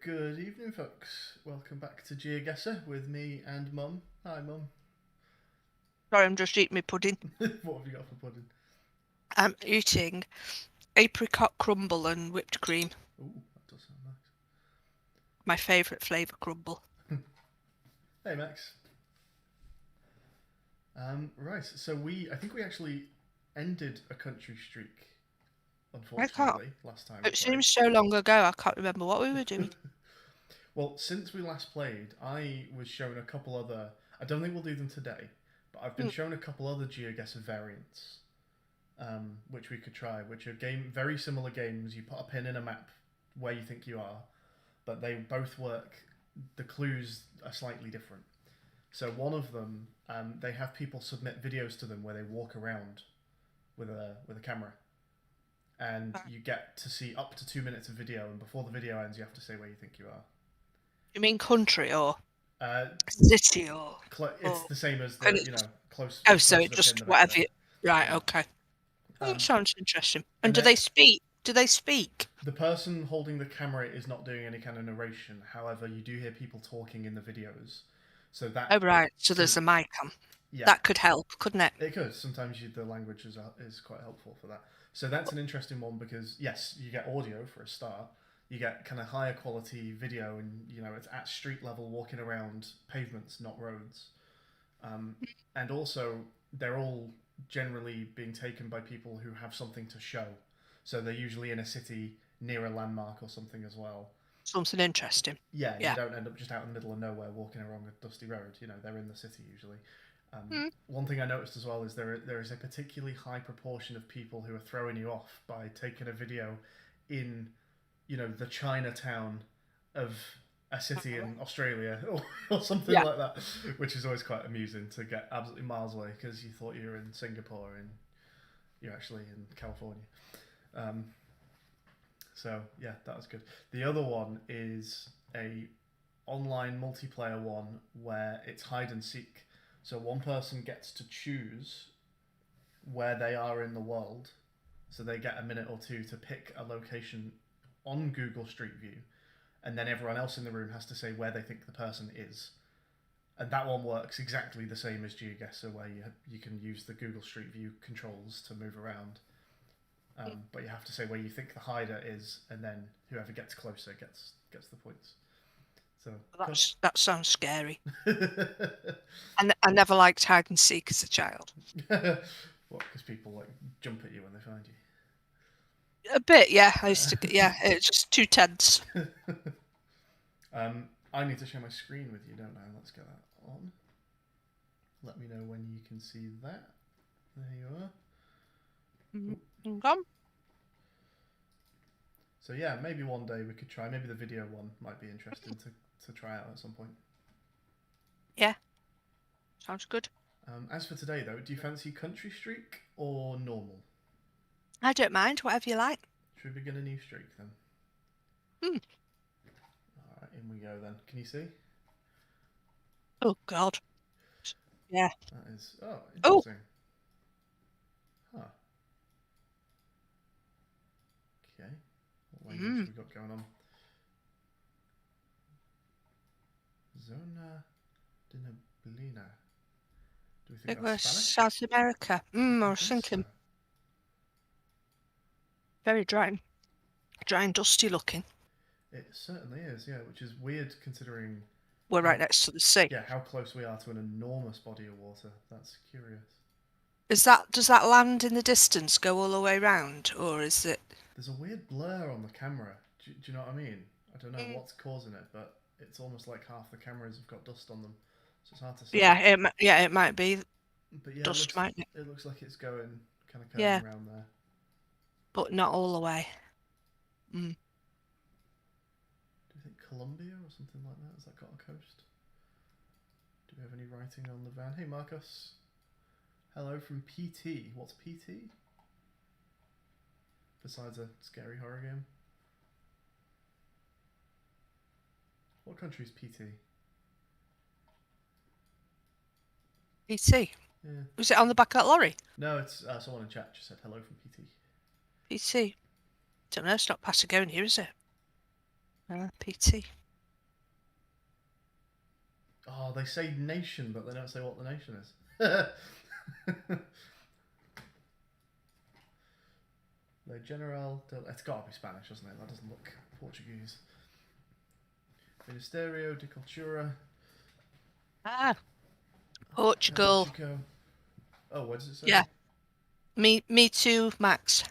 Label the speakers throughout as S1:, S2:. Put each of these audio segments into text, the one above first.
S1: Good evening, folks. Welcome back to Geoguessr with me and Mum. Hi, Mum.
S2: Sorry, I'm just eating my pudding.
S1: What have you got for pudding?
S2: I'm eating apricot crumble and whipped cream.
S1: Ooh, that does sound nice.
S2: My favourite flavour crumble.
S1: Hey, Max. Right, so I think we actually ended a country streak,
S2: I can't.
S1: unfortunately, last time we
S2: It
S1: played.
S2: seems so long ago, I can't remember what we were doing.
S1: Well, since we last played, I was shown a couple other. I don't think we'll do them today, but I've been
S2: Hmm.
S1: shown a couple other Geoguessr variants, which we could try, which are very similar games. You put a pin in a map where you think you are, but they both work. The clues are slightly different. So one of them, they have people submit videos to them where they walk around with a camera, and you get to see up to 2 minutes of video. And before the video ends, you have to say where you think you are.
S2: You mean country or
S1: Uh,
S2: city
S1: it's
S2: or
S1: the same as
S2: and
S1: the
S2: it's
S1: close
S2: oh,
S1: as
S2: so
S1: close to
S2: it
S1: the pin
S2: just
S1: the
S2: whatever.
S1: better.
S2: Right,
S1: Yeah.
S2: okay. Oh, that
S1: Um,
S2: sounds interesting. And
S1: and
S2: do
S1: then
S2: they speak? Do they speak?
S1: the person holding the camera is not doing any kind of narration. However, you do hear people talking in the videos. So
S2: Oh,
S1: that
S2: right. So
S1: so
S2: there's a mic on.
S1: yeah,
S2: That could help, couldn't it?
S1: it could. Sometimes the language is quite helpful for that. So that's an interesting one because yes, you get audio for a start. You get kind of higher quality video, and it's at street level, walking around pavements, not roads. Um, and also, they're all generally being taken by people who have something to show. So they're usually in a city near a landmark or something as well.
S2: Something interesting.
S1: Yeah, you
S2: Yeah.
S1: don't end up just out in the middle of nowhere walking along a dusty road. They're in the city usually.
S2: Hmm.
S1: One thing I noticed as well is there is a particularly high proportion of people who are throwing you off by taking a video in the Chinatown of a city in Australia or something
S2: Yeah.
S1: like that, which is always quite amusing to get absolutely miles away because you thought you were in Singapore and you're actually in California. Um, so yeah, that was good. The other one is a online multiplayer one where it's hide and seek. So one person gets to choose where they are in the world. So they get a minute or two to pick a location on Google Street View, and then everyone else in the room has to say where they think the person is. And that one works exactly the same as Geoguessr, where you can use the Google Street View controls to move around. But you have to say where you think the hider is, and then whoever gets closer gets the points. So
S2: That sounds scary. I never liked hide and seek as a child.
S1: what? Because people like jump at you when they find
S2: A bit, yeah. I used to, yeah. It's just too tense.
S1: you. I need to share my screen with you, don't I? Let's get that on. Let me know when you can see that. There you are.
S2: Come.
S1: So yeah, maybe one day we could try. Maybe the video one might be interesting to try out at some point.
S2: Yeah, sounds good.
S1: As for today, though, do you fancy country streak or normal?
S2: I don't mind, whatever you like.
S1: Should we begin a new streak then?
S2: Hmm.
S1: All right, in we go then. Can you see?
S2: Oh, God. Yeah.
S1: That is
S2: Oh,
S1: interesting. Huh. Okay. What language have we got going on? Zona de Neblina. Do we think
S2: it
S1: that's
S2: was
S1: Spanish?
S2: South America. I was thinking.
S1: So.
S2: Very dry and dusty looking.
S1: It certainly is, yeah, which is weird considering
S2: We're right
S1: how
S2: next to the sea.
S1: yeah how close we are to an enormous body of water. That's curious.
S2: Does that land in the distance go all the way round, or is it?
S1: There's a weird blur on the camera. Do you know what I mean? I don't know
S2: Mm.
S1: what's causing it, but it's almost like half the cameras have got dust on them, so it's hard to say.
S2: Yeah, it might be
S1: But yeah,
S2: dust, might it?
S1: it looks like it's going kind of curving
S2: Yeah,
S1: around there.
S2: but not all the way. Mm.
S1: Do you think Colombia or something like that? Has that got a coast? Do we have any writing on the van? Hey Marcus. Hello from PT. What's PT? Besides a scary horror game. What country is PT?
S2: PT.
S1: Yeah.
S2: Was it on the back of that lorry?
S1: No, it's someone in chat just said hello from PT.
S2: PT. Don't know. It's not Patagonia, is it? PT.
S1: Oh, they say nation, but they don't say what the nation is. Le General del... It's got to be Spanish, doesn't it? That doesn't look Portuguese. Ministerio de Cultura.
S2: Portugal.
S1: Mexico. Oh, what does it say?
S2: Yeah. Me too, Max.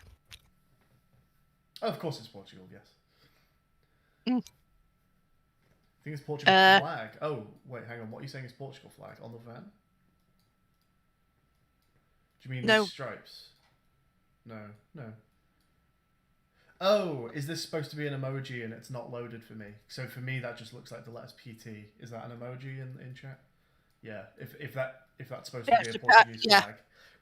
S1: Oh, of course it's Portugal, yes.
S2: Mm.
S1: I think it's Portugal flag. Oh, wait, hang on. What are you saying is Portugal flag on the van? Do you mean
S2: No.
S1: these stripes? No. Oh, is this supposed to be an emoji and it's not loaded for me? So for me, that just looks like the letters PT. Is that an emoji in chat? Yeah. If that's supposed to be a Portuguese flag,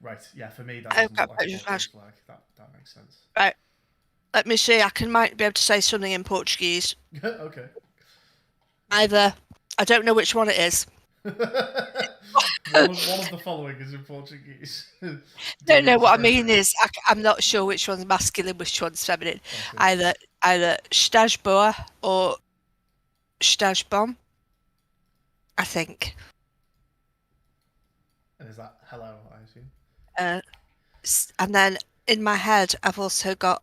S1: right? Yeah. For me, that doesn't look like a Portuguese flag. That makes sense.
S2: Right. Let me see. I might be able to say something in Portuguese.
S1: Okay.
S2: Either I don't know which one it is.
S1: one of the following is in Portuguese.
S2: No, what I mean is I'm not sure which one's masculine, which one's feminine. Okay. Either estás boa or estás bom, I think.
S1: And is that hello, I
S2: assume? And then in my head, I've also got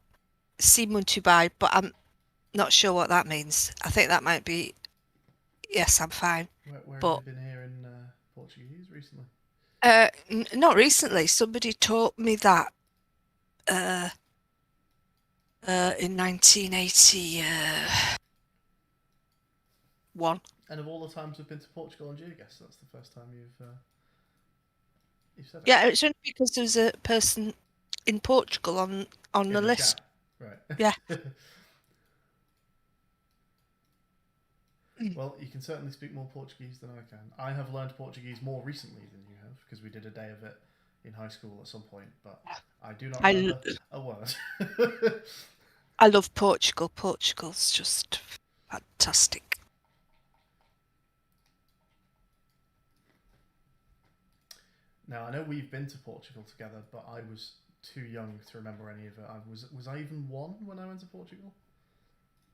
S2: si muito bem, but I'm not sure what that means. I think that might be yes, I'm fine.
S1: Where have you been here in Portuguese recently?
S2: Not recently. Somebody taught me that in 1981.
S1: And of all the times we've been to Portugal on Geoguessr, that's the first time you've said it.
S2: Yeah, it's only because there was a person in Portugal on the list.
S1: Chat. Right.
S2: Yeah.
S1: Well, you can certainly speak more Portuguese than I can. I have learned Portuguese more recently than you have, because we did a day of it in high school at some point, but I do not remember a word.
S2: I love Portugal. Portugal's just fantastic.
S1: Now, I know we've been to Portugal together, but I was too young to remember any of it. Was I even 1 when I went to Portugal?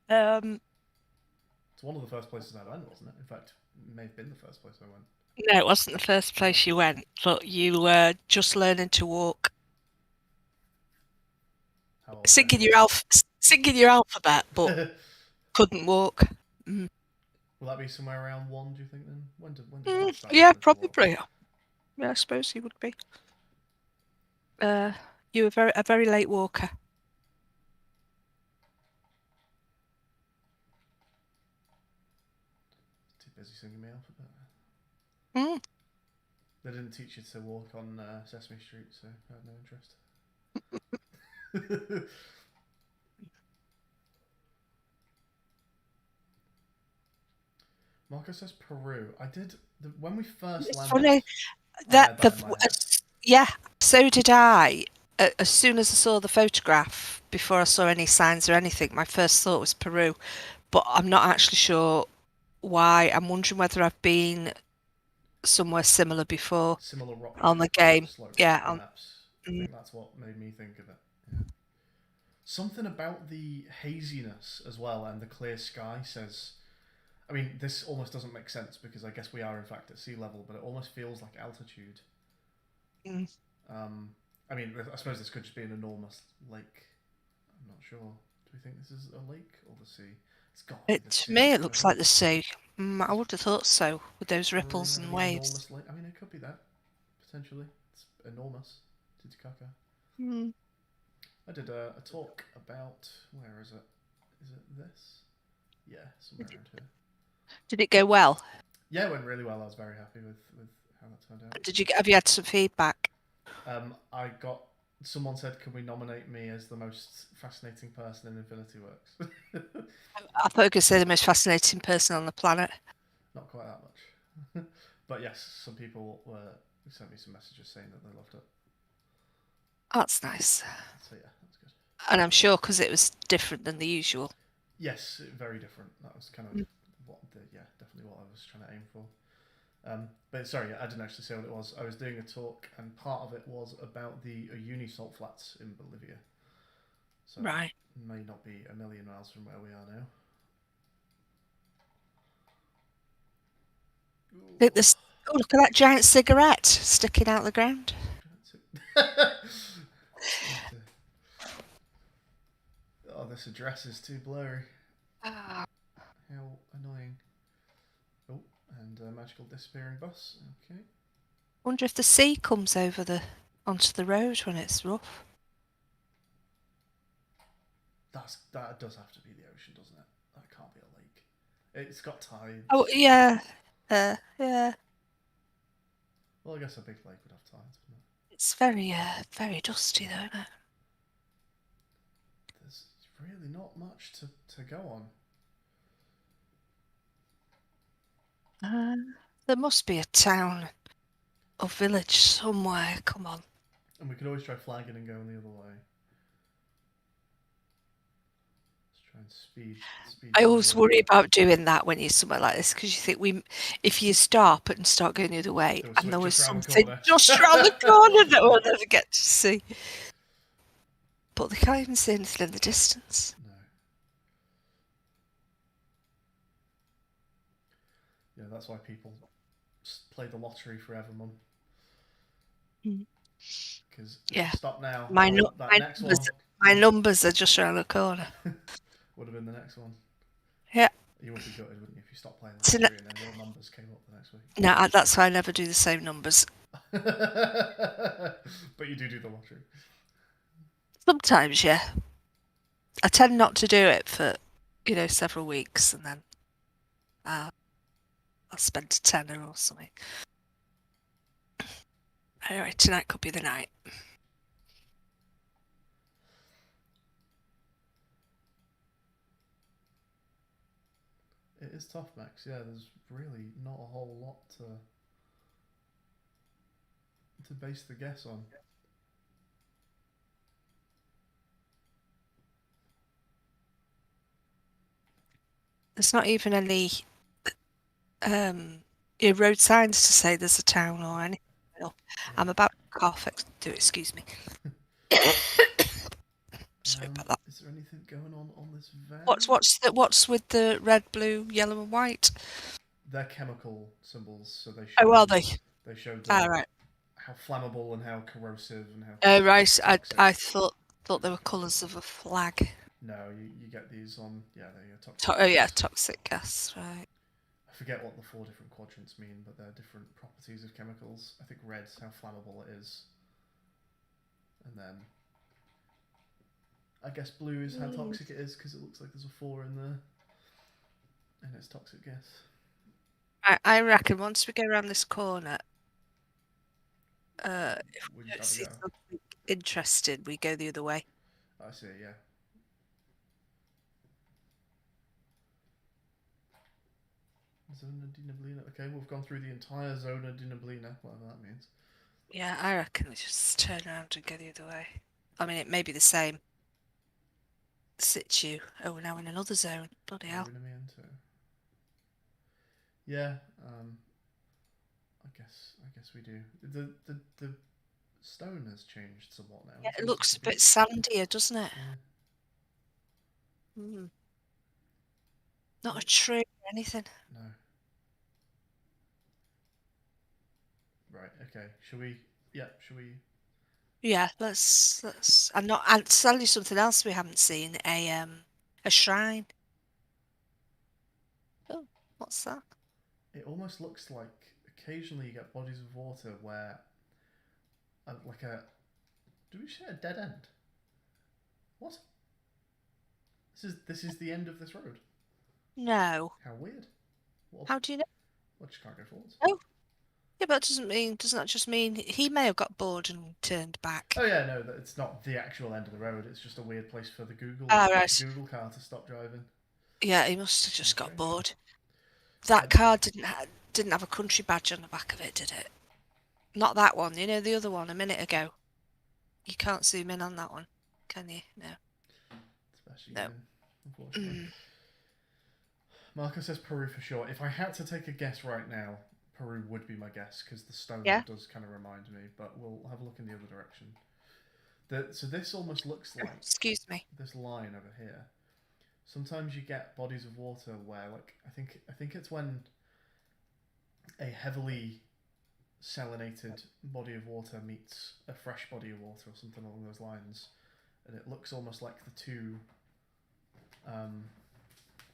S1: It's one of the first places I went, wasn't it? In fact, it may have been the first place I went.
S2: No, it wasn't the first place you went, but you were just learning to walk. Singing your alphabet, but couldn't walk.
S1: Will that be somewhere around 1, do you think, then? When did that start?
S2: Yeah, probably. Yeah, I suppose he would be. You were a very late walker.
S1: Too busy singing my alphabet. They didn't teach you to walk on Sesame Street, so I had no interest. Marco says Peru. I did when we first landed.
S2: Funny yeah, so did I. As soon as I saw the photograph, before I saw any signs or anything, my first thought was Peru, but I'm not actually sure why. I'm wondering whether I've been somewhere similar before.
S1: Similar rock
S2: on the game.
S1: Slopes,
S2: yeah,
S1: perhaps. I think that's what made me think of it. Yeah. Something about the haziness as well and the clear sky says. I mean, this almost doesn't make sense because I guess we are in fact at sea level, but it almost feels like altitude. I mean, I suppose this could just be an enormous lake. I'm not sure. Do we think this is a lake or the sea? It's got to be the sea.
S2: To me, it looks like the sea. I would have thought so with those ripples and waves.
S1: Enormous lake. I mean, it could be that potentially. It's enormous. Titicaca. I did a talk about where is it? Is it this? Yeah, somewhere around here.
S2: Did it go well?
S1: Yeah, it went really well. I was very happy with how that turned out.
S2: Have you had some feedback?
S1: Someone said, "Can we nominate me as the most fascinating person in Infinity Works?"
S2: I thought you could say the most fascinating person on the planet.
S1: Not quite that much, but yes, some people sent me some messages saying that they loved it.
S2: That's nice.
S1: So yeah, that's good.
S2: And I'm sure because it was different than the usual.
S1: Yes, very different. That was kind of definitely what I was trying to aim for. But sorry, I didn't actually say what it was. I was doing a talk, and part of it was about the Uyuni salt flats in Bolivia. So
S2: right.
S1: It may not be a million miles from where we are now.
S2: Think this. Oh, look at that giant cigarette sticking out the ground.
S1: Oh, this address is too blurry.
S2: Ah.
S1: How annoying. Oh, and a magical disappearing bus. Okay.
S2: Wonder if the sea comes over the onto the road when it's rough.
S1: That does have to be the ocean, doesn't it? That can't be a lake. It's got tides.
S2: Oh yeah, yeah.
S1: Well, I guess a big lake would have tides, wouldn't it?
S2: It's very dusty though, isn't it?
S1: There's really not much to go on.
S2: There must be a town or village somewhere. Come on.
S1: And we could always try flagging and going the other way. Let's try and speed.
S2: I always worry about doing that when you're somewhere like this because you think if you stop and start going the other way, and there was something just around the corner that we'll never get to see. But they can't even see anything in the distance.
S1: No. Yeah, that's why people play the lottery forever, Mum. Because if you stop now,
S2: my
S1: next one.
S2: My numbers are just around the corner.
S1: Would have been the next one.
S2: Yeah.
S1: You would be gutted, wouldn't you, if you stopped playing the lottery and then your numbers came up the next week?
S2: No, that's why I never do the same numbers.
S1: But you do the lottery.
S2: Sometimes, yeah. I tend not to do it for, several weeks, and then I'll spend a tenner or something. Anyway, tonight could be the night.
S1: It is tough, Max. Yeah, there's really not a whole lot to base the guess on.
S2: There's not even any road signs to say there's a town or anything. Yeah. I'm about to cough. Excuse me. Sorry about that.
S1: Is there anything going on this van?
S2: What's with the red, blue, yellow, and white?
S1: They're chemical symbols, so they show.
S2: Oh, are they?
S1: They show
S2: right.
S1: How flammable and how corrosive and how.
S2: Oh, right. I thought they were colours of a flag.
S1: No, you get these on they're toxic.
S2: Toxic gas, right.
S1: I forget what the 4 different quadrants mean, but they're different properties of chemicals. I think red's how flammable it is, and then I guess blue is how toxic it is because it looks like there's a 4 in there, and it's toxic gas.
S2: I reckon once we go around this corner, if we don't see something interesting, we go the other way.
S1: I see, yeah. Zona di Neblina. Okay, we've gone through the entire Zona di Neblina, whatever that means.
S2: Yeah, I reckon we just turn around and go the other way. I mean, it may be the same situ. Oh, we're now in another zone. Bloody hell.
S1: Yeah, I guess we do. The stone has changed somewhat now.
S2: Yeah, it looks a bit sandier, doesn't it? Yeah. Not a tree or anything.
S1: No. Right. Okay. Should we? Yeah. Should we?
S2: Yeah. Let's. I'll tell you something else we haven't seen. A shrine. Oh, what's that?
S1: It almost looks like occasionally you get bodies of water where, do we say a dead end? What? This is the end of this road.
S2: No.
S1: How weird.
S2: How do you know?
S1: Well, just can't go forwards.
S2: Oh. Yeah, but doesn't that just mean he may have got bored and turned back?
S1: Oh yeah, no, it's not the actual end of the road. It's just a weird place for the Google car to stop driving.
S2: Yeah, he must have just got bored. That car didn't have a country badge on the back of it, did it? Not that one. You know, the other one a minute ago. You can't zoom in on that one, can you? No.
S1: Especially no. Unfortunately. Marco says Peru for sure. If I had to take a guess right now, Peru would be my guess because the stone does kind of remind me, but we'll have a look in the other direction. So this almost looks like...
S2: Excuse me.
S1: This line over here. Sometimes you get bodies of water where, I think it's when a heavily salinated body of water meets a fresh body of water or something along those lines, and it looks almost like the two.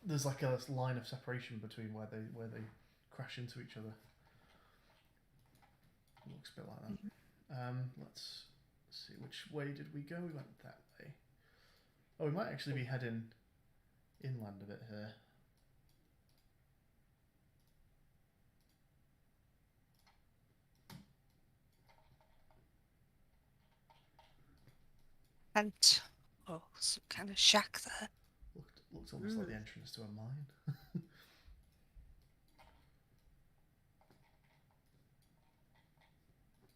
S1: There's like a line of separation between where they crash into each other. It looks a bit like that. Let's see, which way did we go? We went that way. Oh, we might actually be heading inland a bit here.
S2: Tent. Oh, some kind of shack there.
S1: Looked almost like the entrance to a mine.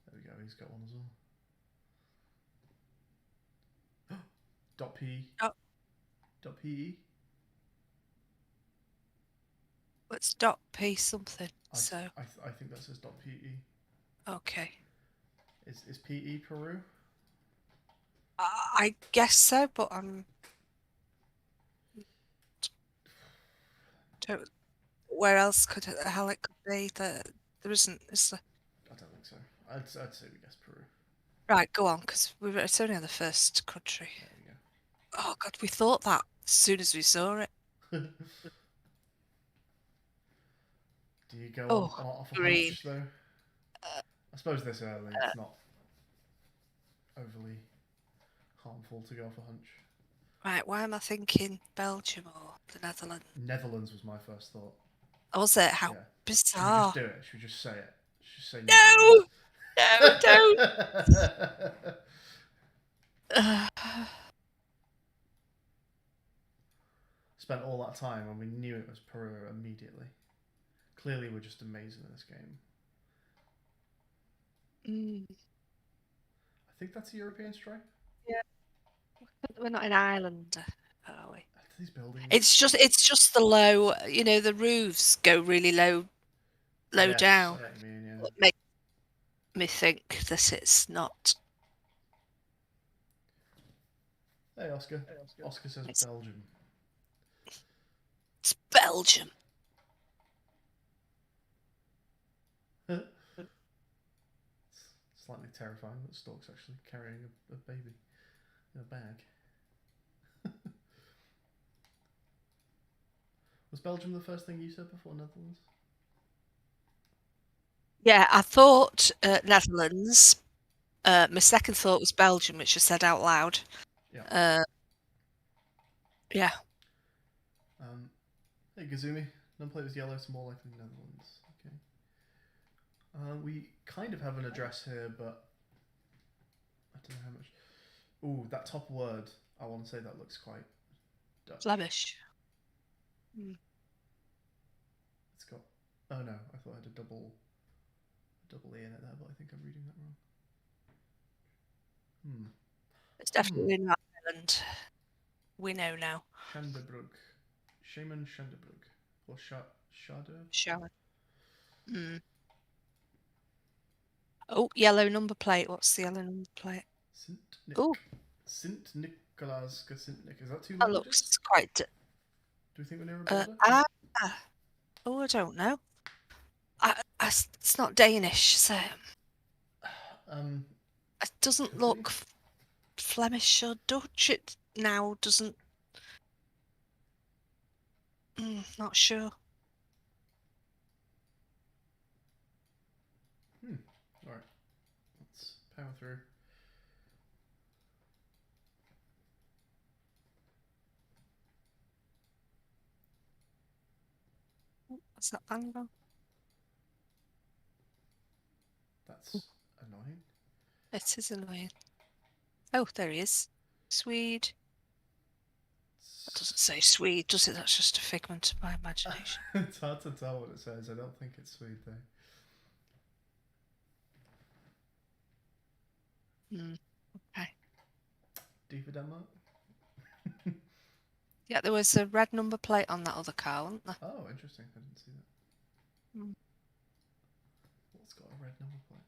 S1: There we go, he's got one as well. Dot P.
S2: Oh.
S1: Dot PE.
S2: It's dot P something.
S1: I think that says dot PE.
S2: Okay.
S1: Is PE Peru?
S2: I guess so, but I'm. Where else could it? Hell, it could be that there isn't. Is there?
S1: I don't think so. I'd say we guess Peru.
S2: Right, go on, because it's only on the first country.
S1: There we go.
S2: Oh God, we thought that as soon as we saw it.
S1: Do you go off a
S2: green.
S1: hunch though? I suppose this early it's not overly harmful to go off a hunch.
S2: Right, why am I thinking Belgium or the Netherlands?
S1: Netherlands was my first thought.
S2: Was it? How bizarre.
S1: Should we just do it? Should we just say it? Should we say
S2: No! No, don't!
S1: Spent all that time and we knew it was Peru immediately. Clearly we're just amazing in this game. I think that's a European strike.
S2: Yeah. We're not in Ireland, are we?
S1: These buildings.
S2: It's just the low, the roofs go really low
S1: Yes,
S2: down.
S1: I know what you mean, yeah.
S2: What makes me think that it's not.
S1: Hey, Oscar. Oscar says Belgium.
S2: It's Belgium.
S1: Slightly terrifying that Stork's actually carrying a baby in a bag. Was Belgium the first thing you said before Netherlands?
S2: Yeah, I thought Netherlands. My second thought was Belgium, which I said out loud.
S1: Yeah.
S2: Yeah.
S1: Hey, Gazumi. Number plate was yellow, so more likely Netherlands. Okay. We kind of have an address here, but I don't know how much. Ooh, that top word. I want to say that looks quite Dutch.
S2: Flemish.
S1: It's got. Oh no, I thought I had a double E in it there, but I think I'm reading that wrong.
S2: It's definitely not Ireland. We know now.
S1: Shanderbrug. Shaman Shanderbrug. Or Shader?
S2: Shaman. Oh, yellow number plate. What's the yellow number plate?
S1: Sint Nicholas Sintnik. Is that two
S2: That
S1: languages?
S2: looks quite.
S1: Do we think we're near a border?
S2: Oh, I don't know. It's not Danish, so. It doesn't look Flemish or Dutch. It now doesn't. Not sure.
S1: Alright. Let's power through.
S2: What's that band on?
S1: That's annoying.
S2: It is annoying. Oh, there he is. Swede. That doesn't say Swede, does it? That's just a figment of my imagination.
S1: It's hard to tell what it says. I don't think it's Swede though.
S2: Okay.
S1: D for Denmark?
S2: Yeah, there was a red number plate on that other car, wasn't there?
S1: Oh, interesting. I didn't see that. What's got a red number plate?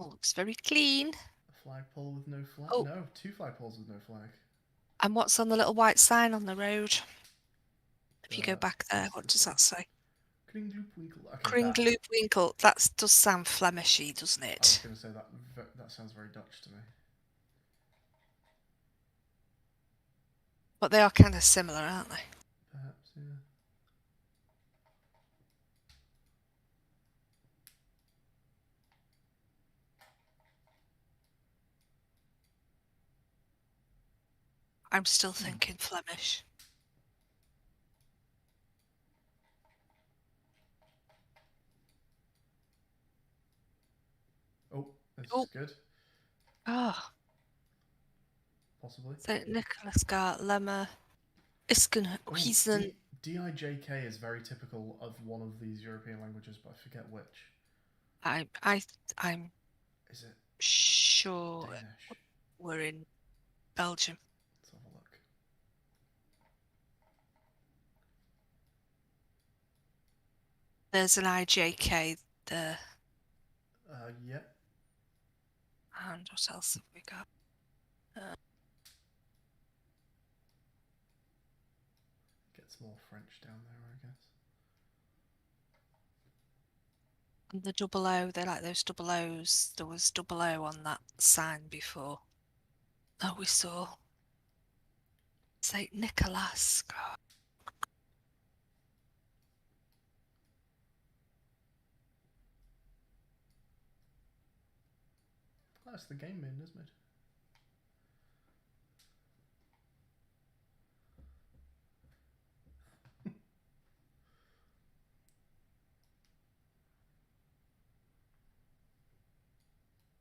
S2: looks very clean.
S1: A flagpole with no flag?
S2: Oh.
S1: No, 2 flagpoles with no flag.
S2: And what's on the little white sign on the road? If you go
S1: The,
S2: back there,
S1: what's
S2: what
S1: this
S2: does
S1: say?
S2: that say?
S1: Kringloopwinkel. Okay, that.
S2: Kringloopwinkel. That does sound Flemishy, doesn't
S1: I was
S2: it?
S1: going to say that. That sounds very Dutch to me.
S2: But they are kind of similar, aren't they?
S1: Perhaps, yeah.
S2: I'm still thinking Flemish.
S1: Oh, this
S2: Oh.
S1: is good.
S2: Oh.
S1: Possibly.
S2: St. Nicholas Gart, Lemmer, Isken,
S1: Oh,
S2: Huizen.
S1: DIJK is very typical of one of these European languages, but I forget which.
S2: I'm
S1: Is it
S2: sure
S1: Danish?
S2: we're in Belgium.
S1: Let's have a look.
S2: There's an IJK there.
S1: Yep.
S2: And what else have we got?
S1: Gets more French down there, I guess.
S2: And the double O, they like those double O's. There was double O on that sign before. Oh, we saw St. Nicholas. God.
S1: Oh, that's the game bin, isn't it?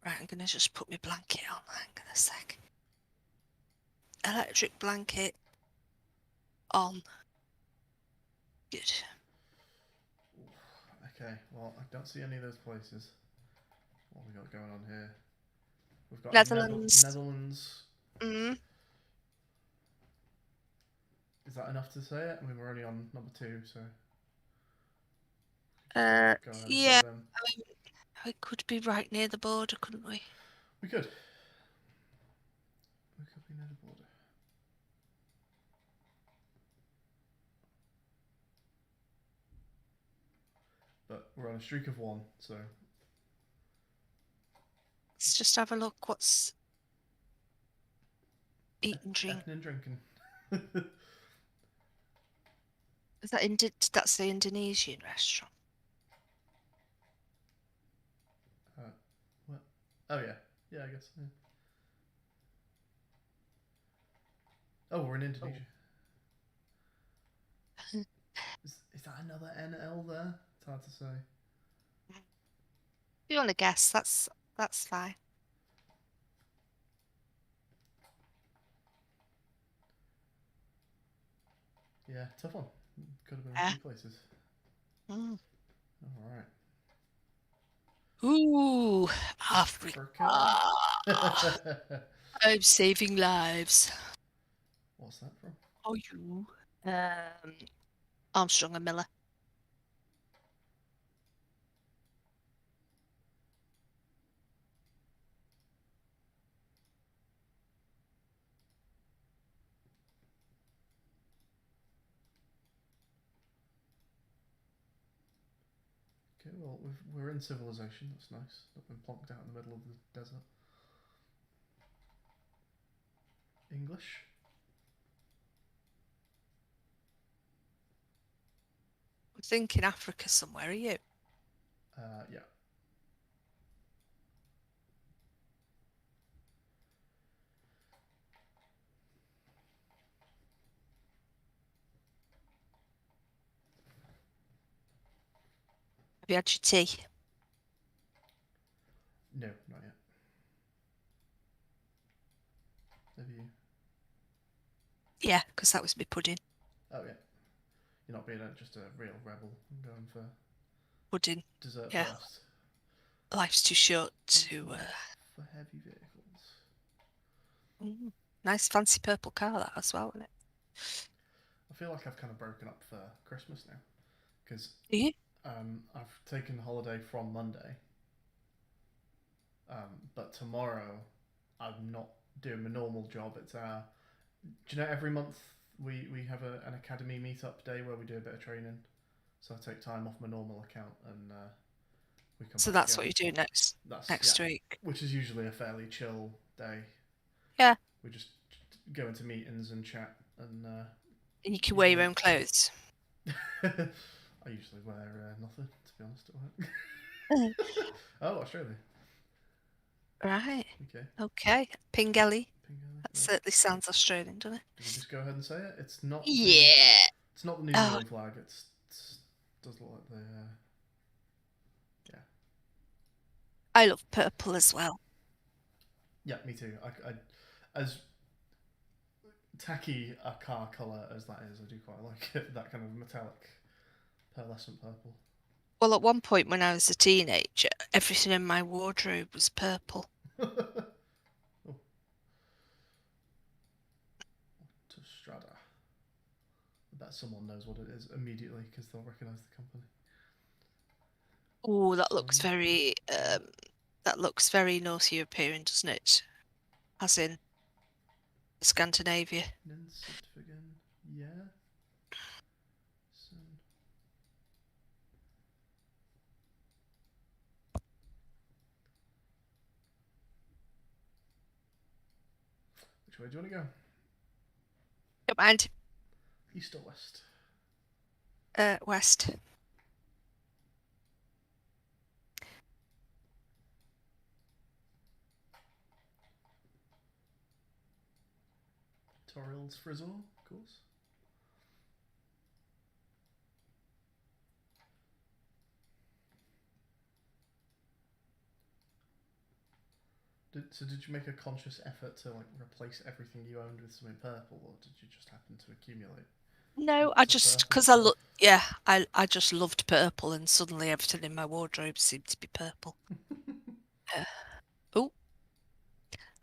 S2: Right, I'm going to just put my blanket on. Hang on a sec. Electric blanket on. Good.
S1: Okay, well, I don't see any of those places. What have we got going on here? We've got
S2: Netherlands.
S1: Netherlands.
S2: Mm.
S1: Is that enough to say it? I mean, we're only on number 2, so.
S2: Yeah.
S1: Go ahead and say them.
S2: We could be right near the border, couldn't we?
S1: We could. We could be near the border. But we're on a streak of 1, so.
S2: Let's just have a look. What's eat and drink?
S1: Eating and drinking.
S2: Is that that's the Indonesian restaurant?
S1: What? Oh, yeah. Yeah, I guess. Yeah. Oh, we're in Indonesia. Oh. Is that another NL there? It's hard to say.
S2: If you want to guess, that's fine.
S1: Yeah, tough one. Could have been a few places.
S2: Mm.
S1: All right.
S2: Ooh, Africa. I'm saving lives.
S1: What's that from?
S2: Oh, you. Armstrong and Miller.
S1: Okay, well, we're in civilization. That's nice. Not been plonked out in the middle of the desert. English.
S2: I'm thinking Africa somewhere. Are you?
S1: Yeah.
S2: Have you had your tea?
S1: No, not yet. Have you?
S2: Yeah, because that was my pudding.
S1: Oh, yeah. You're not being just a real rebel and going for
S2: Pudding.
S1: dessert
S2: Yeah.
S1: first.
S2: Life's too short to.
S1: For heavy vehicles.
S2: Nice fancy purple car that as well, isn't it?
S1: I feel like I've kind of broken up for Christmas now, because
S2: Are you?
S1: I've taken holiday from Monday, But tomorrow, I'm not doing my normal job. It's our. Do you know every month we have an academy meetup day where we do a bit of training. So I take time off my normal account and we come
S2: So
S1: back
S2: that's
S1: together.
S2: what you do
S1: That's yeah,
S2: next week.
S1: which is usually a fairly chill day.
S2: Yeah.
S1: We just go into meetings and chat and
S2: And you can wear your
S1: usually
S2: own clothes.
S1: I usually wear nothing to be honest at work. Oh, Australia.
S2: Right.
S1: Okay.
S2: Okay. Pingelly.
S1: Pingali,
S2: That
S1: yeah.
S2: certainly sounds Australian, doesn't it?
S1: Do we just go ahead and say it? It's not the.
S2: Yeah.
S1: It's not the New
S2: Oh,
S1: Zealand flag. It's does look like the. Yeah.
S2: I love purple as well.
S1: Yeah, me too. As tacky a car colour as that is, I do quite like it. That kind of metallic, pearlescent purple.
S2: Well, at one point when I was a teenager, everything in my wardrobe was purple.
S1: Oh, to Strada. I bet someone knows what it is immediately because they'll recognise the company.
S2: Oh, that looks
S1: Swan.
S2: very North European, doesn't it? As in Scandinavia.
S1: Ninsidfigan. Yeah. Sun. Which way do you want to go?
S2: Don't mind.
S1: East or west?
S2: West.
S1: Torils Frizzle, of course. Did you make a conscious effort to like replace everything you owned with something purple, or did you just happen to accumulate
S2: No, I
S1: lots of
S2: just
S1: purple
S2: because I
S1: stuff?
S2: look. Yeah, I just loved purple, and suddenly everything in my wardrobe seemed to be purple. Oh,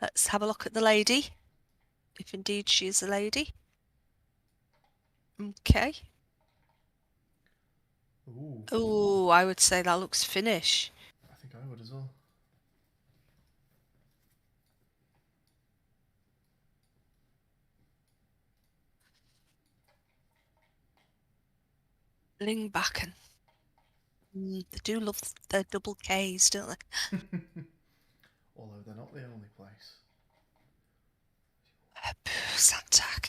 S2: let's have a look at the lady, if indeed she is a lady. Okay.
S1: Ooh,
S2: Oh, I would say that looks Finnish.
S1: I think I would as well.
S2: Lingbacken. They do love their double Ks, don't they?
S1: Although they're not the only place.
S2: Santak.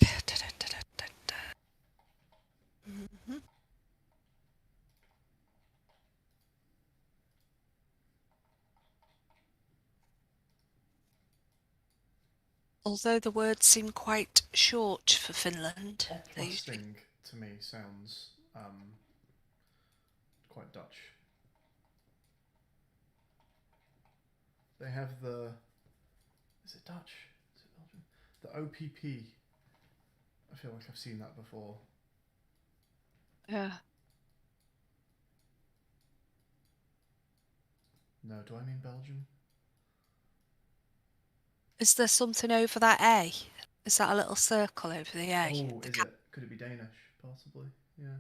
S2: Mhm. Although the words seem quite short for Finland.
S1: Oplasting to me sounds quite Dutch. They have the. Is it Dutch? Is it Belgian? The OPP. I feel like I've seen that before.
S2: Yeah.
S1: No, do I mean Belgium?
S2: Is there something over that A? Is that a little circle over the A?
S1: Oh,
S2: The
S1: is it? Could it be Danish? Possibly. Yeah.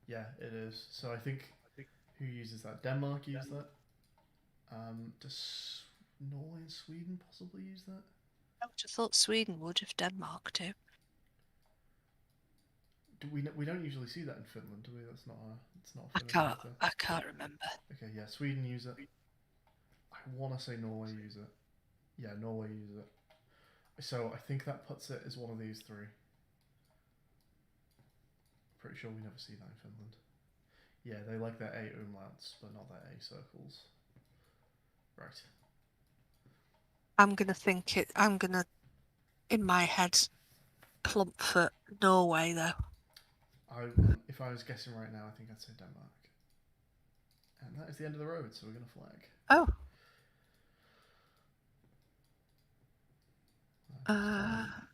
S1: Yeah, it is. So I think who uses that? Denmark use that. Does Norway and Sweden possibly use that?
S2: I would have thought Sweden would if Denmark do.
S1: Do we don't usually see that in Finland, do we? That's not a. It's not a Finnish letter.
S2: I can't remember.
S1: Okay, yeah, Sweden use it. I want to say Norway use it. Yeah, Norway use it. So I think that puts it as one of these three. Pretty sure we never see that in Finland. Yeah, they like their A umlauts, but not their A circles. Right.
S2: I'm gonna, in my head, plump for Norway though.
S1: If I was guessing right now, I think I'd say Denmark. And that is the end of the road, so we're going to flag.
S2: Oh.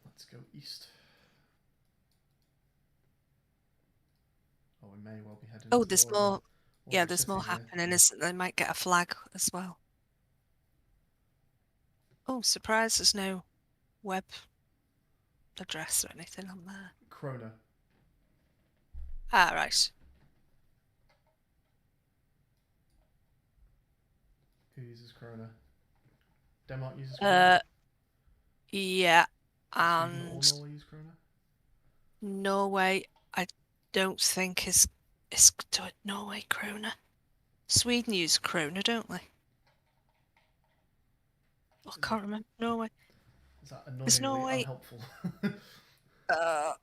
S1: Let's go east. Oh, we may well be heading.
S2: Oh,
S1: into
S2: there's more. Yeah, there's more happening, isn't there? They might get a flag as well. Oh, surprise! There's no web address or anything on there.
S1: Krona.
S2: Ah, right.
S1: Who uses Krona? Denmark uses Krona?
S2: Uh, yeah,
S1: Does Sweden or
S2: and
S1: Norway use Krona?
S2: Norway, I don't think is Norway krona. Sweden use krona, don't they? I can't remember. Norway.
S1: Is that
S2: Is
S1: annoyingly
S2: Norway?
S1: unhelpful?
S2: Uh,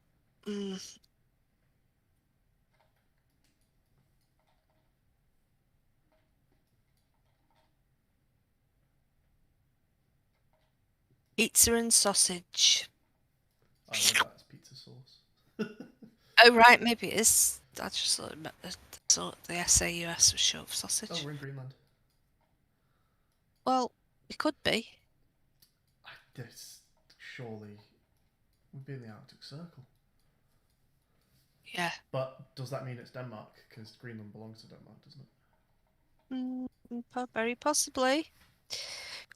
S2: mm, pizza and sausage.
S1: I read that as pizza sauce.
S2: Oh right, maybe it is. I just thought the SAUS was short for sausage.
S1: Oh, we're in Greenland.
S2: Well, it could be.
S1: This surely would be in the Arctic Circle.
S2: Yeah.
S1: But does that mean it's Denmark? Because Greenland belongs to Denmark, doesn't it?
S2: Very possibly.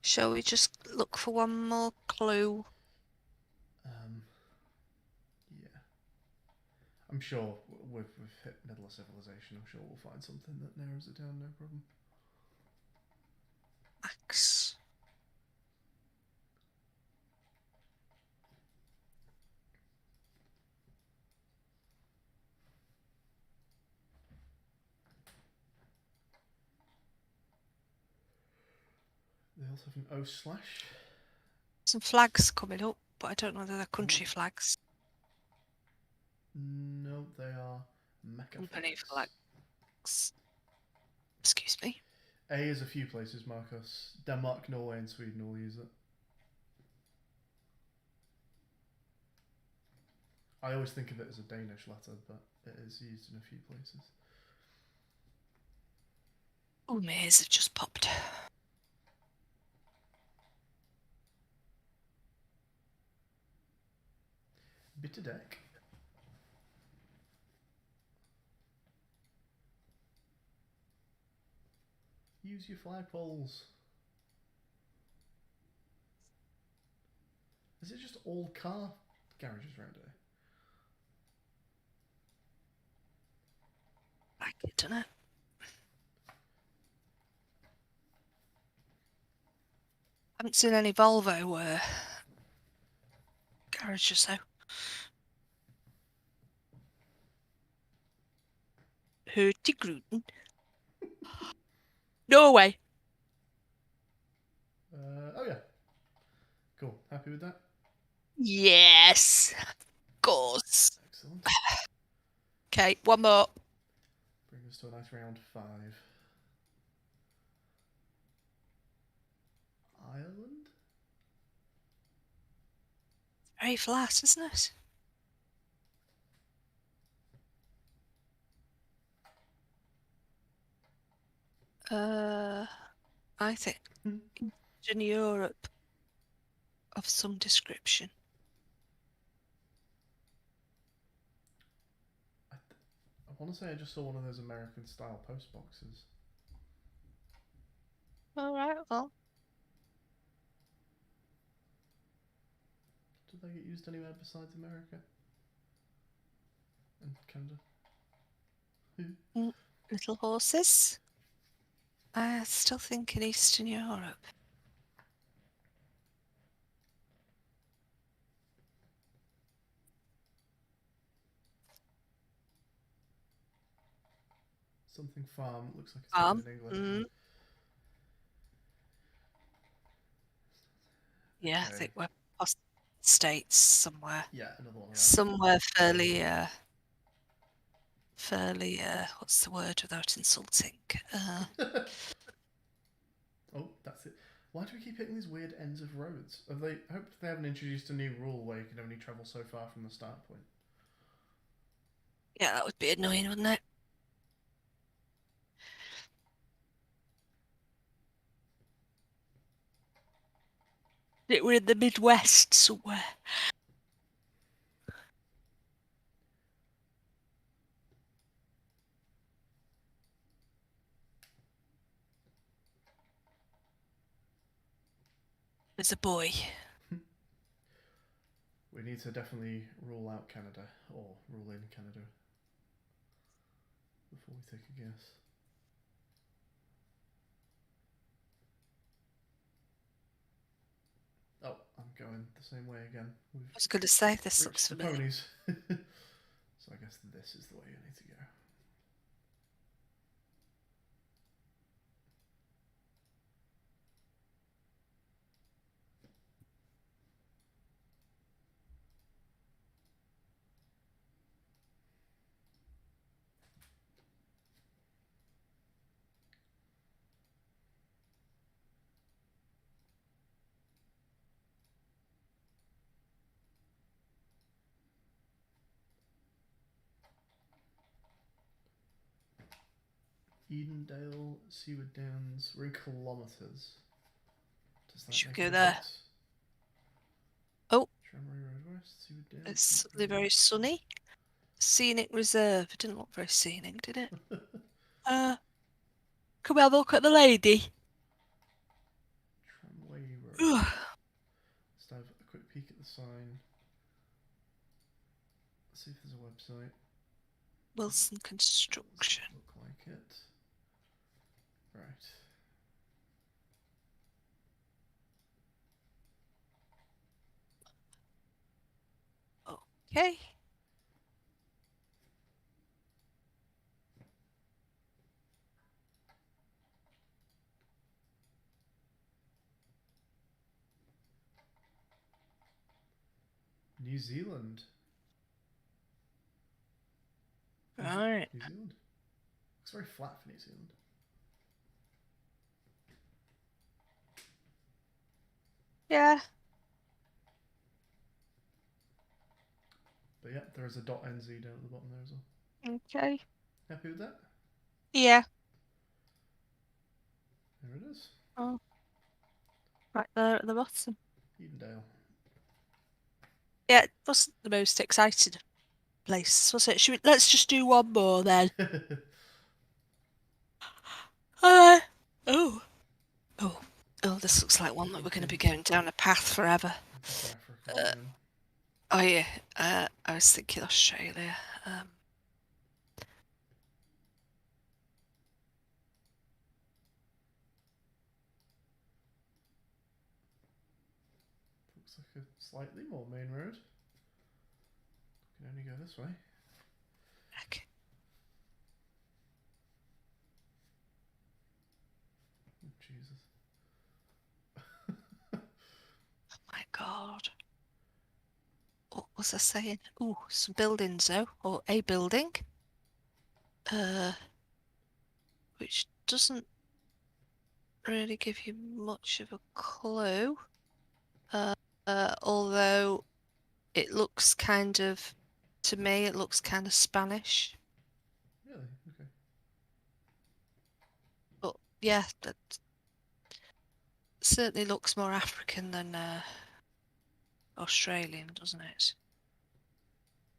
S2: Shall we just look for one more clue?
S1: Yeah. I'm sure we've hit middle of civilization. I'm sure we'll find something that narrows it down, no problem.
S2: Max.
S1: They also have an O slash.
S2: Some flags coming up, but I don't know whether they're country flags.
S1: No, they are mecha
S2: Company
S1: flags.
S2: flags. Excuse me.
S1: A is a few places, Marcus. Denmark, Norway, and Sweden all use it. I always think of it as a Danish letter, but it is used in a few places.
S2: Oh, my ears have just popped.
S1: Bitterdeck. Use your flagpoles. Is it just all car garages around here?
S2: I don't know. Haven't seen any Volvo garages though. Hurtigruten. Norway.
S1: Oh yeah. Cool. Happy with that?
S2: Yes. Of course.
S1: Excellent.
S2: Okay, one more.
S1: Bring us to a nice round 5. Ireland?
S2: Very flat, isn't it? I think in Europe of some description.
S1: I want to say I just saw one of those American style post boxes.
S2: All right, well.
S1: Do they get used anywhere besides America? And Canada?
S2: Little horses. I still think in Eastern Europe.
S1: Something farm. Looks like it's written in English.
S2: Yeah,
S1: Okay.
S2: I think we're past states somewhere.
S1: Yeah, another one around.
S2: Somewhere fairly, what's the word without insulting?
S1: Oh, that's it. Why do we keep hitting these weird ends of roads? Have they? I hope they haven't introduced a new rule where you can only travel so far from the start point.
S2: Yeah, that would be annoying, wouldn't it? We're in the Midwest somewhere. There's a boy.
S1: We need to definitely rule out Canada, or rule in Canada, before we take a guess. going the same way again. We've
S2: I was going to say this
S1: reached
S2: looks
S1: the
S2: familiar.
S1: ponies. So I guess this is the way you need to go. Edendale, Seaward Downs. We're in kilometres. Does that
S2: Should
S1: make
S2: we go
S1: a
S2: there?
S1: difference?
S2: Oh,
S1: Tramway Road West, Seaward Downs.
S2: it's suddenly very sunny. Scenic reserve. It didn't look very scenic, did it? Can we have a look at the lady?
S1: Tramway Road.
S2: Ugh.
S1: Let's have a quick peek at the sign. Let's see if there's a website.
S2: Wilson Construction.
S1: Doesn't look like it. Right.
S2: Okay.
S1: New Zealand.
S2: Right.
S1: New Zealand. Looks very flat for New Zealand.
S2: Yeah.
S1: But yeah, there is a .nz down at the bottom there as well.
S2: Okay.
S1: Happy with that?
S2: Yeah.
S1: There it is.
S2: Oh. Right there at the bottom.
S1: Edendale.
S2: Yeah, it wasn't the most exciting place, was it? Let's just do one more then. Oh. Oh. Oh, this looks like one that we're going to be going down a path forever.
S1: South Africa.
S2: Oh yeah, I was thinking Australia.
S1: Looks like a slightly more main road. Can only go this way.
S2: Okay.
S1: Oh, Jesus.
S2: Oh my God. What was I saying? Ooh, some buildings though, or a building. Which doesn't really give you much of a clue. Although it looks kind of, to me, it looks kind of Spanish.
S1: Really? Okay.
S2: But yeah, that certainly looks more African than Australian, doesn't it?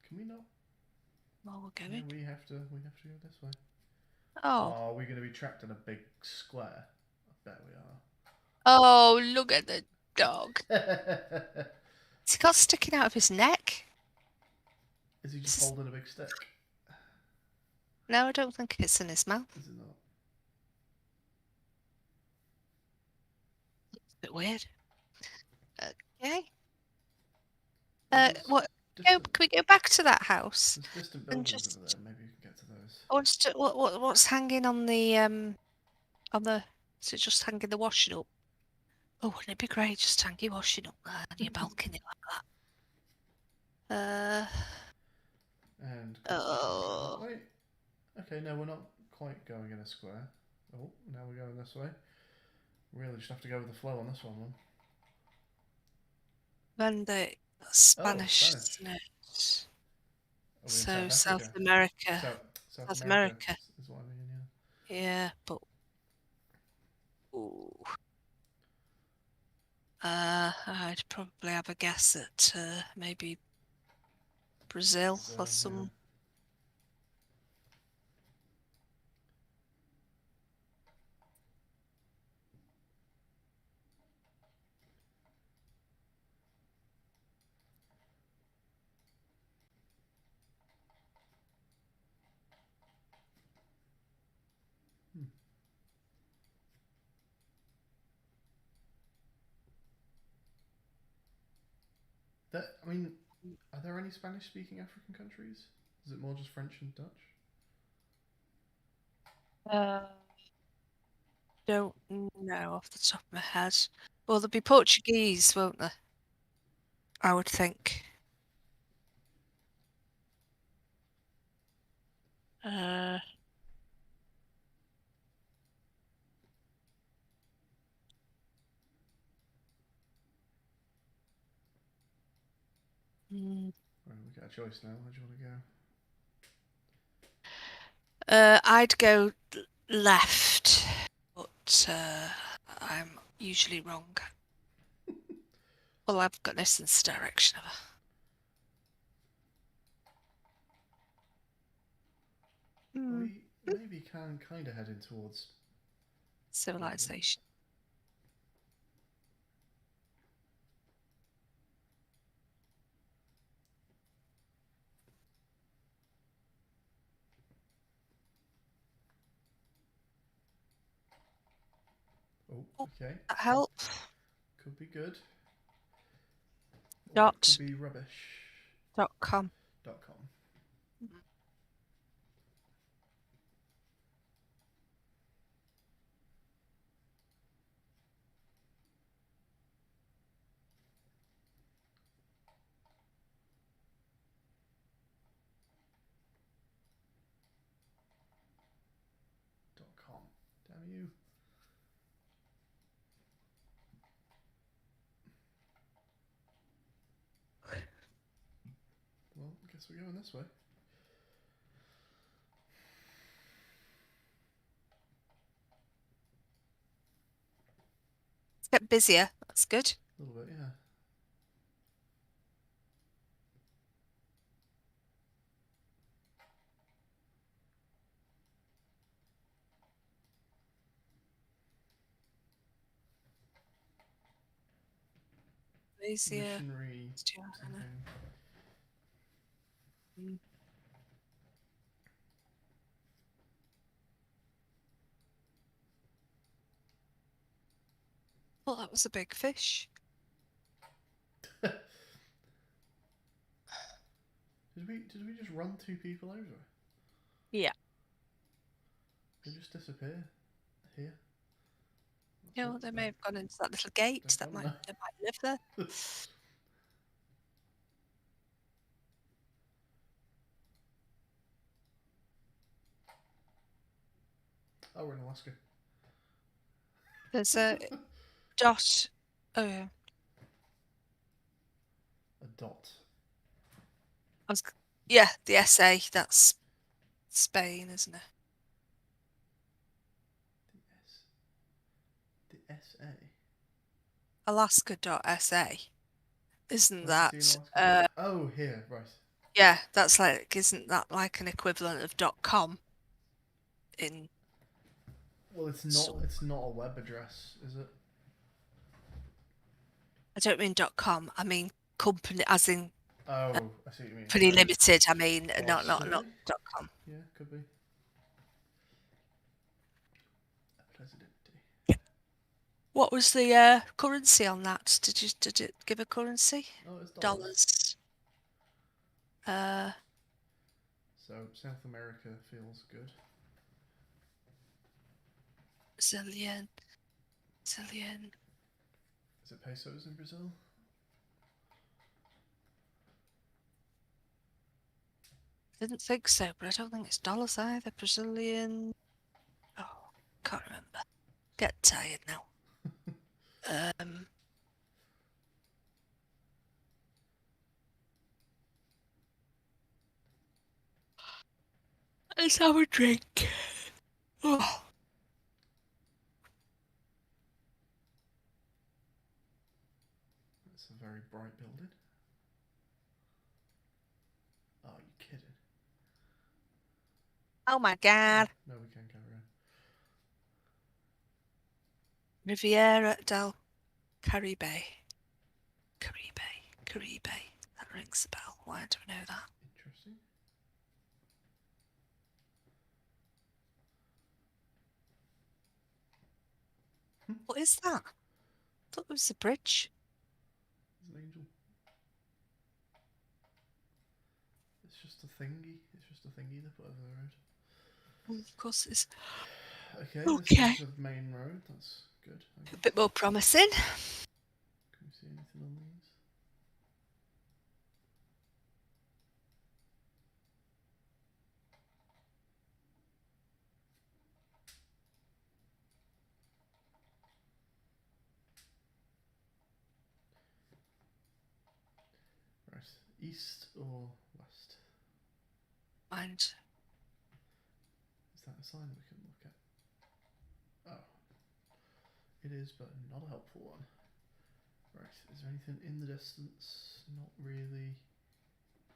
S1: Can we not?
S2: Well, we're
S1: Yeah,
S2: going.
S1: we have to go this way.
S2: Oh.
S1: Are we going to be trapped in a big square? I bet we
S2: Oh, look at the dog.
S1: are.
S2: Has he got sticking out of his neck?
S1: Is he just holding a big stick?
S2: No, I don't think it's in his mouth.
S1: Is it not?
S2: It's a bit weird. Okay.
S1: Well,
S2: What? Can we go back to that house?
S1: There's distant
S2: And
S1: buildings
S2: just
S1: over there. Maybe you can get to those.
S2: what's hanging on the is it just hanging the washing up? Oh, wouldn't it be great just hang your washing up there on your balcony like that?
S1: And
S2: Oh.
S1: that way. Okay, no, we're not quite going in a square. Oh, now we're going this way. Really just have to go with the flow on this one.
S2: Then the Spanish,
S1: Spanish.
S2: isn't it?
S1: Are we in
S2: So
S1: South
S2: South America.
S1: South
S2: America.
S1: is what I mean, yeah.
S2: Yeah, but ooh. I'd probably have a guess at maybe Brazil or some.
S1: I mean, are there any Spanish-speaking African countries? Is it more just French and Dutch?
S2: Don't know off the top of my head. Well, there'll be Portuguese, won't there? I would think. Uh, mm,
S1: Right, we get a choice now. Where do you want to go?
S2: I'd go left, but I'm usually wrong. Well, I've got no sense of direction ever.
S1: We maybe can kind of heading towards
S2: Civilization.
S1: Oh, okay.
S2: That help?
S1: Could be good. Or
S2: Dot.
S1: it could be rubbish.
S2: .com.
S1: .com. .com. Damn you. Well, I guess we're going this way.
S2: It's get busier. That's good.
S1: A little bit, yeah.
S2: Busier.
S1: Missionary something.
S2: Well, that was a big fish.
S1: Did we just run two people over?
S2: Yeah.
S1: They just disappear here.
S2: You know, they may have gone into that little gate. They might live there.
S1: Oh, we're in Alaska.
S2: There's a dot. Oh yeah.
S1: A dot.
S2: Yeah, the SA. That's Spain, isn't it?
S1: The SA.
S2: Alaska.sa. Isn't that?
S1: Oh, here, right.
S2: Yeah, that's like. Isn't that like an equivalent of .com? In.
S1: Well, it's not. It's not a web address, is it?
S2: I don't mean .com. I mean company, as in.
S1: Oh, I see what you mean.
S2: Pretty limited. I mean, not .com.
S1: Yeah, could be.
S2: What was the currency on that? Did it give a currency?
S1: Oh, it's
S2: dollars.
S1: So South America feels good.
S2: Brazilian.
S1: Is it pesos in Brazil?
S2: Didn't think so, but I don't think it's dollars either. Brazilian. Oh, can't remember. Get tired now. Let's have a drink. Oh.
S1: That's a very bright building. Oh, you kidding?
S2: Oh my god.
S1: No, we can't carry on.
S2: Riviera del Caribe. Caribe. That rings a bell. Why do I know that?
S1: Interesting.
S2: What is that? I thought it was a bridge.
S1: There's an angel. It's just a thingy. It's just a thingy they put over the road.
S2: Of course it's
S1: Okay, this
S2: okay.
S1: is the main road. That's good.
S2: A bit more promising.
S1: Can we see anything on these? Right, east or west?
S2: And
S1: Is that a sign we can look at? Oh, it is, but not a helpful one. Right, is there anything in the distance? Not really.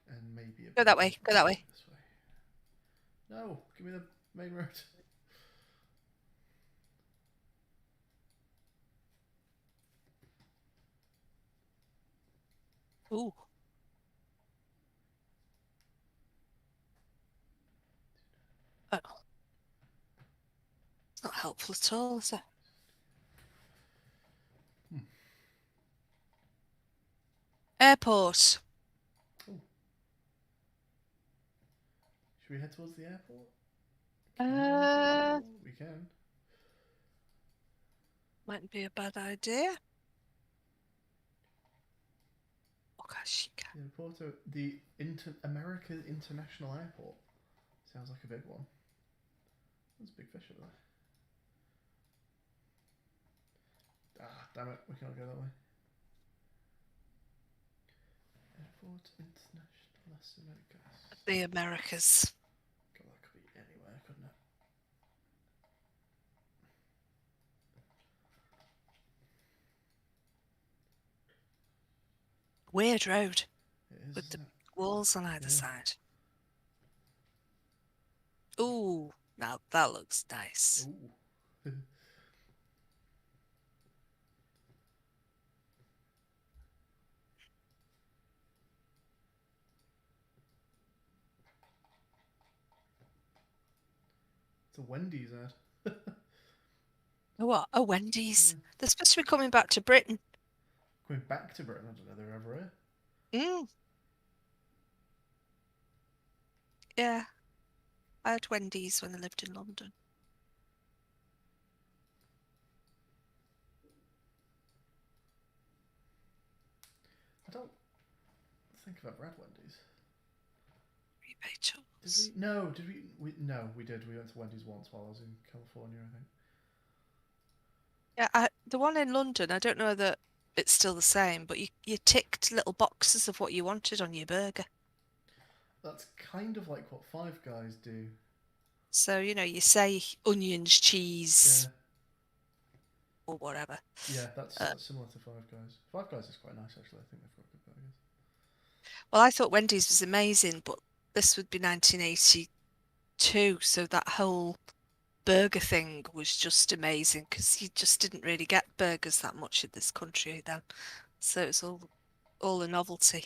S1: And maybe a
S2: go that way. Go that way.
S1: this way. No, give me the main road.
S2: Ooh. Oh. It's not helpful at all, is it? Airport.
S1: Oh. Should we head towards the airport? We can.
S2: Mightn't be a bad idea. Oh gosh, you can.
S1: The Porto, the America International Airport. Sounds like a big one. There's a big fish over there. Ah, damn it, we can't go that way. Airport International Las Americas.
S2: The Americas.
S1: God, that could be anywhere, couldn't it?
S2: Weird road
S1: It is,
S2: with the
S1: isn't it?
S2: walls on either
S1: Yeah.
S2: side. Ooh, now that looks nice.
S1: Ooh. It's a Wendy's ad.
S2: What? Oh, Wendy's.
S1: Yeah.
S2: They're supposed to be coming back to Britain.
S1: Going back to Britain, I don't know they're ever here.
S2: Mm. Yeah. I had Wendy's when I lived in London.
S1: I don't think I've ever had Wendy's.
S2: Rebate tools.
S1: Did we? No, did we? No, we did. We went to Wendy's once while I was in California, I think.
S2: Yeah, the one in London, I don't know that it's still the same, but you ticked little boxes of what you wanted on your burger.
S1: That's kind of like what Five Guys do.
S2: So, you say onions, cheese,
S1: Yeah,
S2: or whatever.
S1: yeah, that's similar to Five Guys. Five Guys is quite nice actually. I think they've got good burgers.
S2: Well, I thought Wendy's was amazing, but this would be 1982, so that whole burger thing was just amazing because you just didn't really get burgers that much in this country then. So it's all a novelty.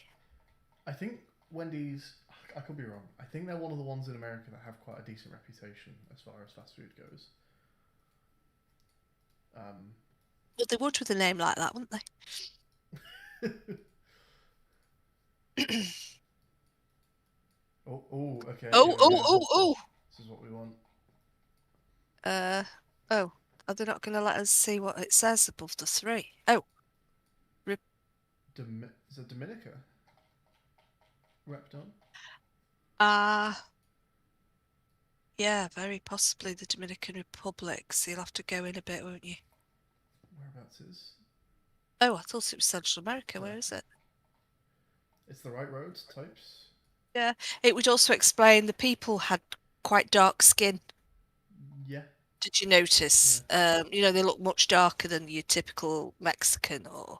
S1: I think Wendy's. I could be wrong. I think they're one of the ones in America that have quite a decent reputation as far as fast food goes.
S2: Well, they would with a name like that, wouldn't they?
S1: Oh, okay.
S2: Oh.
S1: This is what we want.
S2: Oh, are they not going to let us see what it says above the 3? Oh.
S1: Is it Dominica? Repton?
S2: Yeah, very possibly the Dominican Republic. So you'll have to go in a bit, won't you?
S1: Whereabouts is?
S2: Oh, I thought it was Central America.
S1: Yeah.
S2: Where is it?
S1: It's the right roads, types.
S2: Yeah, it would also explain the people had quite dark skin.
S1: Yeah.
S2: Did you notice?
S1: Yeah.
S2: They look much darker than your typical Mexican or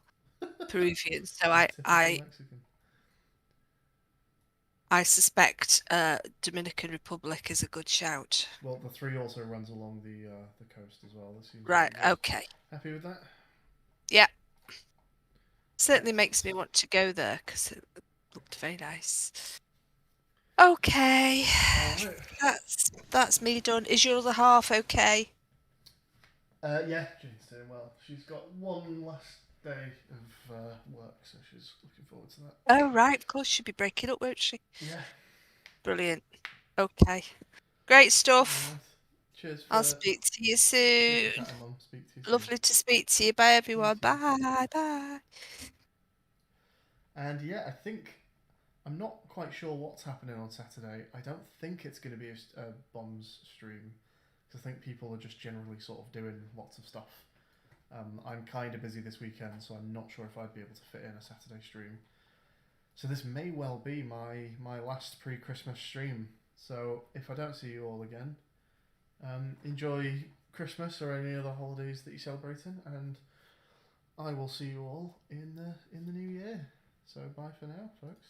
S2: Peruvian. So
S1: Typical Mexican.
S2: I suspect Dominican Republic is a good shout.
S1: Well, the 3 also runs along the coast as well. This seems
S2: Right,
S1: really
S2: okay.
S1: Happy with that?
S2: Yeah. Certainly makes me want to go there because it looked very nice. Okay.
S1: Right.
S2: That's me done. Is your other half okay?
S1: Yeah, Jane's doing well. She's got one last day of work, so she's looking forward to that.
S2: Oh, right. Of course, she'll be breaking up, won't she?
S1: Yeah.
S2: Brilliant. Okay. Great
S1: All
S2: stuff.
S1: right. Cheers
S2: I'll
S1: for
S2: speak to you
S1: cheers for
S2: soon.
S1: chatting, Mum. Speak to you soon.
S2: Lovely to speak to you. Bye,
S1: You
S2: everyone.
S1: too.
S2: Bye. Bye.
S1: And yeah, I think I'm not quite sure what's happening on Saturday. I don't think it's going to be a bombs stream because I think people are just generally sort of doing lots of stuff. I'm kind of busy this weekend, so I'm not sure if I'd be able to fit in a Saturday stream. So this may well be my last pre-Christmas stream. So if I don't see you all again, enjoy Christmas or any other holidays that you're celebrating, and I will see you all in the new year. So bye for now, folks.